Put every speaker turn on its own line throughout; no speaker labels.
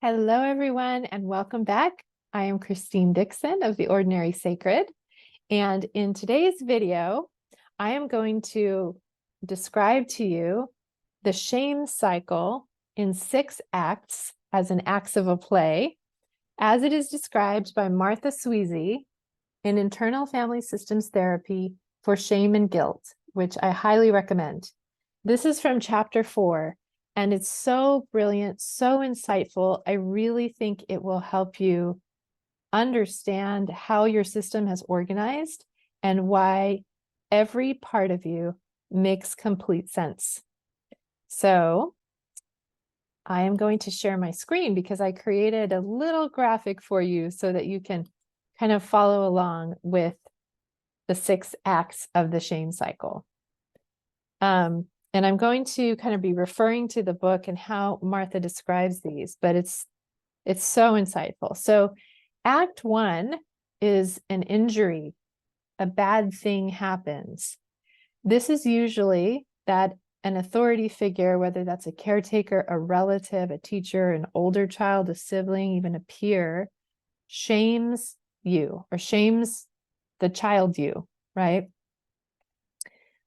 Hello, everyone, and welcome back. I am Christine Dixon of The Ordinary Sacred. And in today's video, I am going to describe to you the shame cycle in 6 acts as an acts of a play, as it is described by Martha Sweezy in Internal Family Systems Therapy for Shame and Guilt, which I highly recommend. This is from chapter 4. And it's so brilliant, so insightful. I really think it will help you understand how your system has organized and why every part of you makes complete sense. So I am going to share my screen because I created a little graphic for you so that you can kind of follow along with the 6 acts of the shame cycle. And I'm going to kind of be referring to the book and how Martha describes these, but it's so insightful. So Act 1 is an injury. A bad thing happens. This is usually that an authority figure, whether that's a caretaker, a relative, a teacher, an older child, a sibling, even a peer, shames you or shames the child you, right?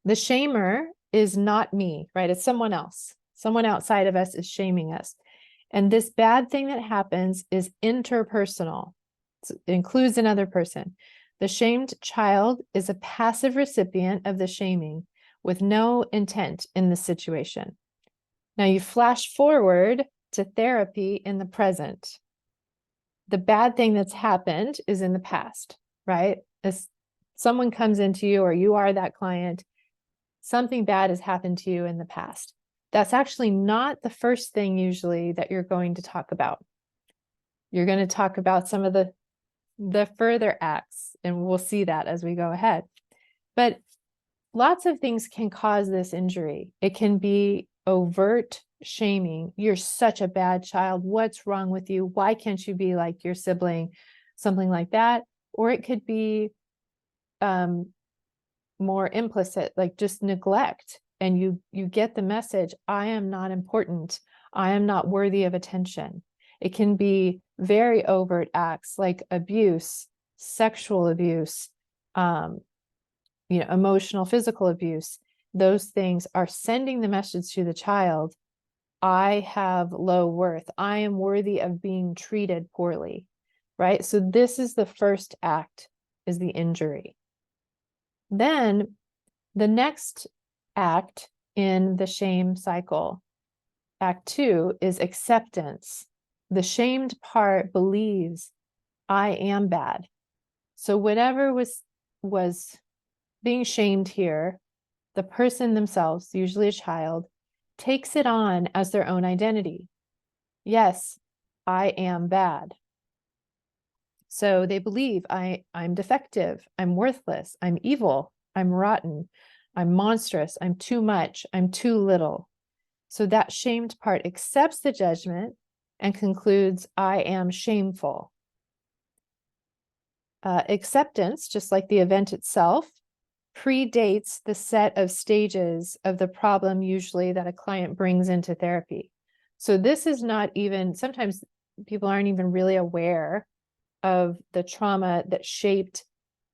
The shamer is not me, right? It's someone else. Someone outside of us is shaming us. And this bad thing that happens is interpersonal. It includes another person. The shamed child is a passive recipient of the shaming with no intent in the situation. Now you flash forward to therapy in the present. The bad thing that's happened is in the past, right? As someone comes into you or you are that client, something bad has happened to you in the past. That's actually not the first thing usually that you're going to talk about. You're going to talk about some of the further acts, and we'll see that as we go ahead. But lots of things can cause this injury. It can be overt shaming. You're such a bad child. What's wrong with you? Why can't you be like your sibling? Something like that. Or it could be more implicit, like just neglect, and you get the message, I am not important, I am not worthy of attention. It can be very overt acts like abuse, sexual abuse, emotional, physical abuse. Those things are sending the message to the child, I have low worth, I am worthy of being treated poorly, right? So this is the first act, is the injury. Then the next act in the shame cycle, Act 2, is acceptance. The shamed part believes I am bad. So whatever was being shamed here, the person themselves, usually a child, takes it on as their own identity. Yes, I am bad. So they believe I'm defective, I'm worthless, I'm evil, I'm rotten, I'm monstrous, I'm too much, I'm too little. So that shamed part accepts the judgment and concludes, I am shameful. Acceptance, just like the event itself, predates the set of stages of the problem usually that a client brings into therapy. So this is not even, sometimes people aren't even really aware of the trauma that shaped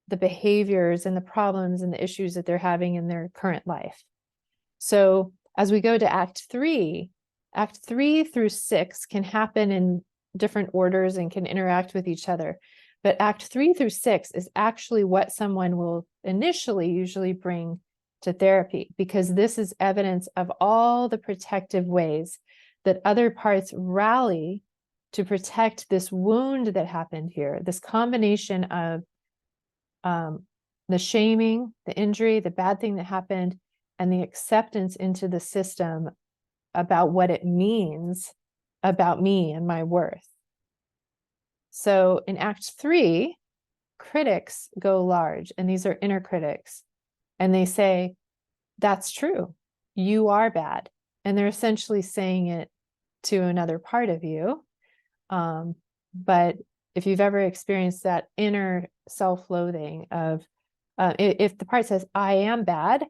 the behaviors and the problems and the issues that they're having in their current life. So as we go to Act 3 through 6 can happen in different orders and can interact with each other. But Act 3 through 6 is actually what someone will initially usually bring to therapy, because this is evidence of all the protective ways that other parts rally to protect this wound that happened here, this combination of the shaming, the injury, the bad thing that happened, and the acceptance into the system about what it means about me and my worth. So in Act 3, critics go large, and these are inner critics, and they say, that's true, you are bad. And they're essentially saying it to another part of you. But if you've ever experienced that inner self-loathing of, if the part says, I am bad,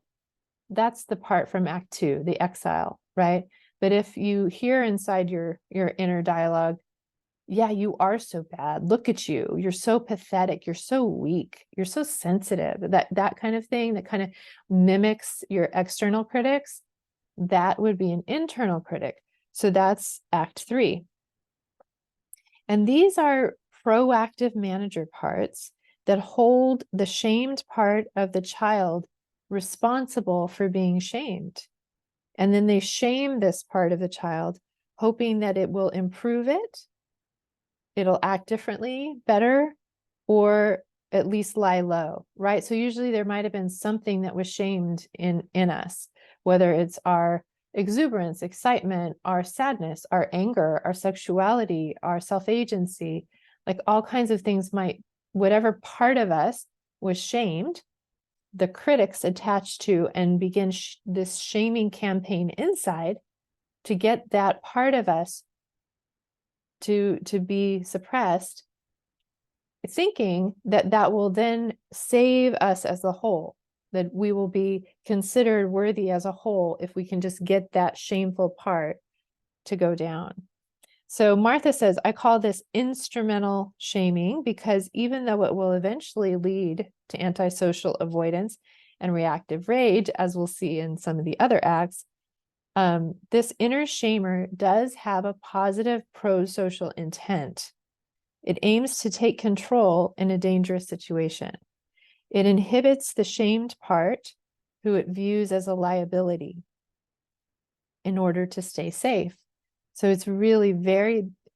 that's the part from Act 2, the exile, right? But if you hear inside your inner dialogue, yeah, you are so bad. Look at you. You're so pathetic. You're so weak. You're so sensitive. That kind of thing that kind of mimics your external critics, that would be an internal critic. So that's Act 3. And these are proactive manager parts that hold the shamed part of the child responsible for being shamed. And then they shame this part of the child, hoping that it will improve it, it'll act differently, better, or at least lie low, right? So usually there might have been something that was shamed in us, whether it's our exuberance, excitement, our sadness, our anger, our sexuality, our self-agency, like all kinds of things might, whatever part of us was shamed, the critics attach to and begin this shaming campaign inside to get that part of us to be suppressed, thinking that that will then save us as a whole, that we will be considered worthy as a whole if we can just get that shameful part to go down. So Martha says, I call this instrumental shaming because even though it will eventually lead to antisocial avoidance and reactive rage, as we'll see in some of the other acts, this inner shamer does have a positive pro-social intent. It aims to take control in a dangerous situation. It inhibits the shamed part, who it views as a liability, in order to stay safe. So it's really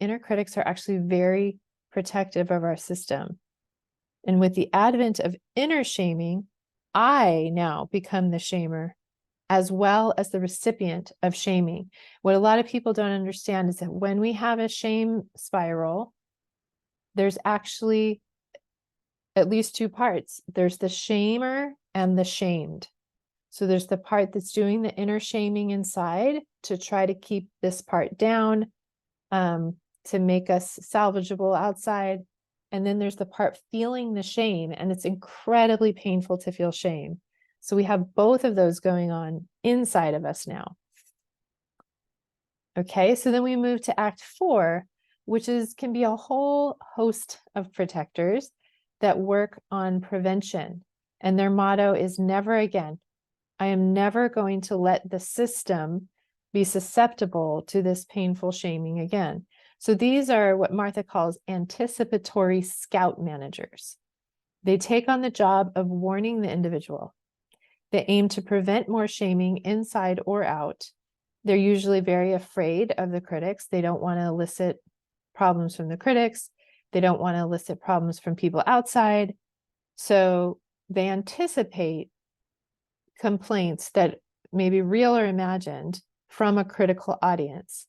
inner critics are actually very protective of our system. And with the advent of inner shaming, I now become the shamer as well as the recipient of shaming. What a lot of people don't understand is that when we have a shame spiral, there's actually at least two parts. There's the shamer and the shamed. So there's the part that's doing the inner shaming inside to try to keep this part down, to make us salvageable outside. And then there's the part feeling the shame, and it's incredibly painful to feel shame. So we have both of those going on inside of us now. Okay, so then we move to Act 4, which can be a whole host of protectors that work on prevention. And their motto is never again. I am never going to let the system be susceptible to this painful shaming again. So these are what Martha calls anticipatory scout managers. They take on the job of warning the individual. They aim to prevent more shaming inside or out. They're usually very afraid of the critics. They don't want to elicit problems from the critics. They don't want to elicit problems from people outside. So they anticipate complaints that may be real or imagined from a critical audience.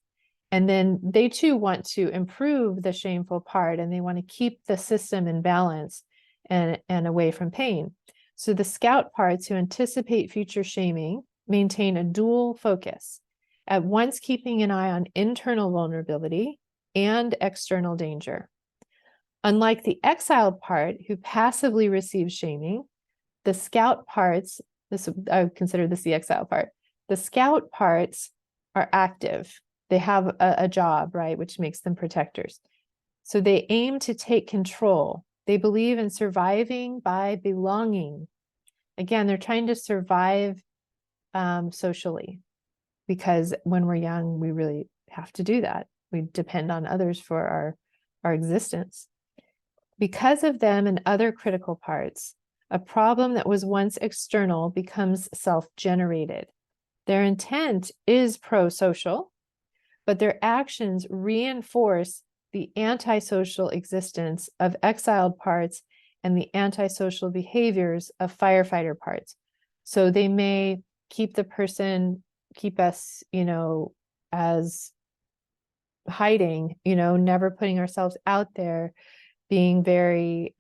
And then they too want to improve the shameful part, and they want to keep the system in balance and away from pain. So the scout parts who anticipate future shaming maintain a dual focus, at once keeping an eye on internal vulnerability and external danger. Unlike the exiled part who passively receives shaming, the scout parts, I consider this the exile part, the scout parts are active. They have a job, right, which makes them protectors. So they aim to take control. They believe in surviving by belonging. Again, they're trying to survive socially, because when we're young, we really have to do that. We depend on others for our existence. Because of them and other critical parts, a problem that was once external becomes self-generated. Their intent is pro-social, but their actions reinforce the antisocial existence of exiled parts and the antisocial behaviors of firefighter parts. So they may keep us, as hiding, never putting ourselves out there, being very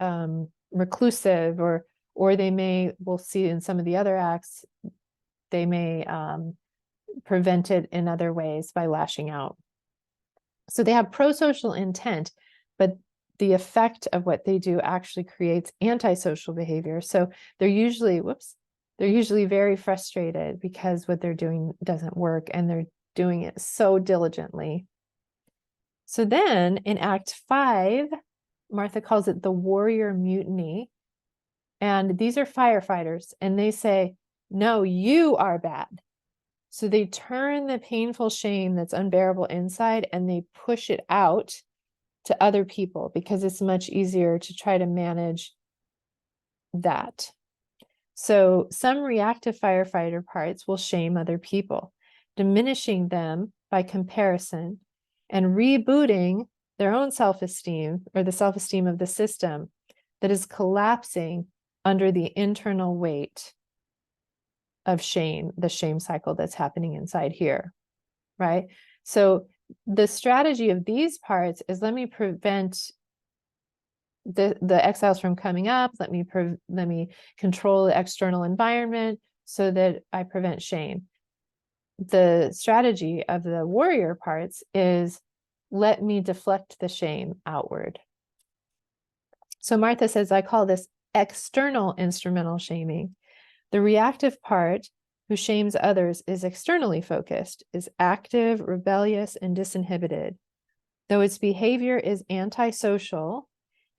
reclusive, or they may, we'll see in some of the other acts, they may prevent it in other ways by lashing out. So they have pro-social intent, but the effect of what they do actually creates antisocial behavior. So they're usually very frustrated because what they're doing doesn't work, and they're doing it so diligently. So then in Act 5, Martha calls it the warrior mutiny. And these are firefighters, and they say, no, you are bad. So they turn the painful shame that's unbearable inside and they push it out to other people because it's much easier to try to manage that. So some reactive firefighter parts will shame other people, diminishing them by comparison and rebooting their own self-esteem or the self-esteem of the system that is collapsing under the internal weight of shame, the shame cycle that's happening inside here, right? So the strategy of these parts is let me prevent the exiles from coming up, let me control the external environment so that I prevent shame. The strategy of the warrior parts is let me deflect the shame outward. So Martha says, I call this external instrumental shaming. The reactive part who shames others is externally focused, is active, rebellious, and disinhibited. Though its behavior is antisocial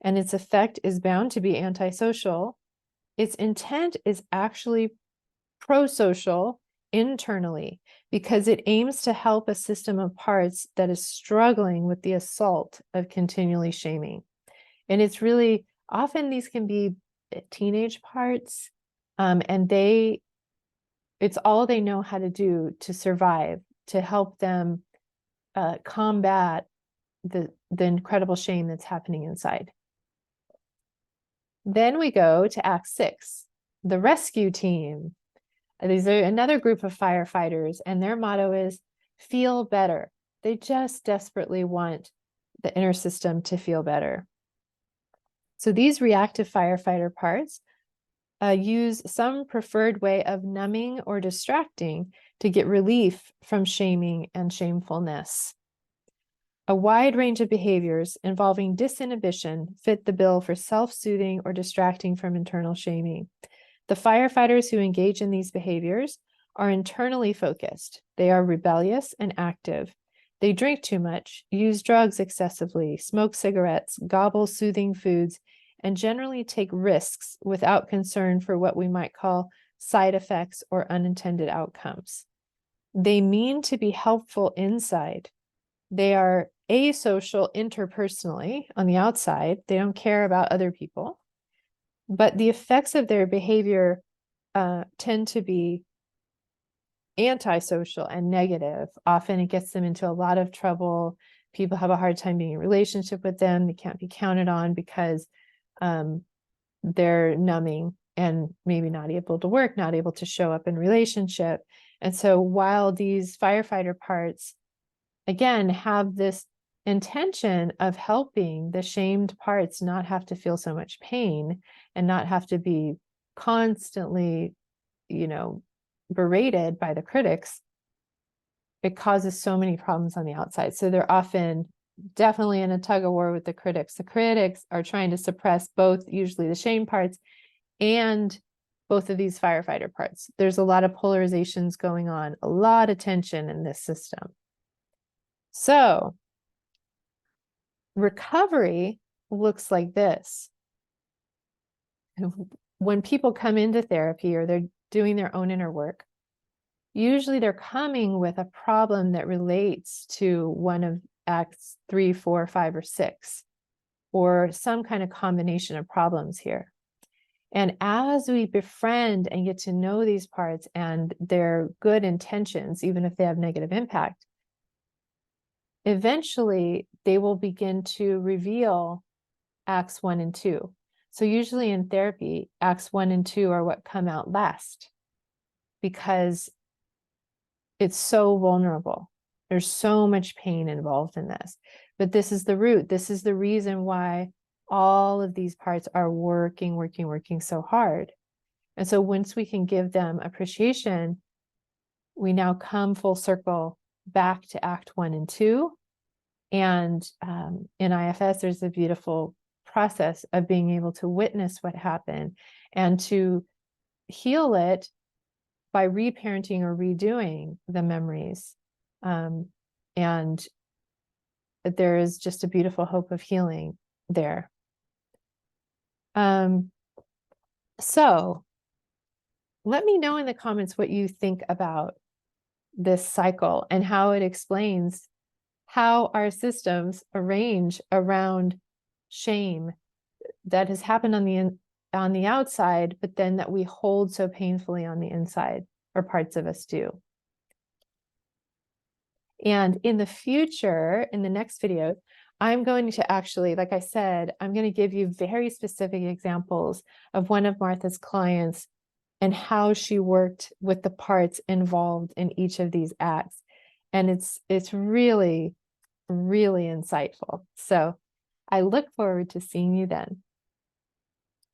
and its effect is bound to be antisocial, its intent is actually pro-social internally because it aims to help a system of parts that is struggling with the assault of continually shaming. And it's really, often these can be teenage parts, and it's all they know how to do to survive, to help them combat the incredible shame that's happening inside. Then we go to Act 6, the rescue team. These are another group of firefighters, and their motto is feel better. They just desperately want the inner system to feel better. So these reactive firefighter parts use some preferred way of numbing or distracting to get relief from shaming and shamefulness. A wide range of behaviors involving disinhibition fit the bill for self-soothing or distracting from internal shaming. The firefighters who engage in these behaviors are internally focused. They are rebellious and active. They drink too much, use drugs excessively, smoke cigarettes, gobble soothing foods, and generally take risks without concern for what we might call side effects or unintended outcomes. They mean to be helpful inside. They are asocial interpersonally on the outside. They don't care about other people. But the effects of their behavior tend to be antisocial and negative. Often it gets them into a lot of trouble. People have a hard time being in a relationship with them. They can't be counted on because they're numbing and maybe not able to work, not able to show up in relationship. And so while these firefighter parts, again, have this intention of helping the shamed parts not have to feel so much pain and not have to be constantly, berated by the critics, it causes so many problems on the outside. So they're often definitely in a tug of war with the critics. The critics are trying to suppress both, usually the shame parts and both of these firefighter parts. There's a lot of polarizations going on, a lot of tension in this system. So recovery looks like this. When people come into therapy or they're doing their own inner work, usually they're coming with a problem that relates to one of Acts 3, 4, 5, or 6, or some kind of combination of problems here. And as we befriend and get to know these parts and their good intentions, even if they have negative impact, eventually they will begin to reveal Acts 1 and 2. So usually in therapy, Acts 1 and 2 are what come out last because it's so vulnerable. There's so much pain involved in this. But this is the root. This is the reason why all of these parts are working so hard. And so once we can give them appreciation, we now come full circle back to Act 1 and 2. And in IFS, there's a beautiful process of being able to witness what happened and to heal it by reparenting or redoing the memories. And that there is just a beautiful hope of healing there. So let me know in the comments what you think about this cycle and how it explains how our systems arrange around shame that has happened on the outside, but then that we hold so painfully on the inside, or parts of us do. And in the future, in the next video, I'm going to actually, like I said, I'm going to give you very specific examples of one of Martha's clients and how she worked with the parts involved in each of these acts. And it's really, really insightful. So I look forward to seeing you then.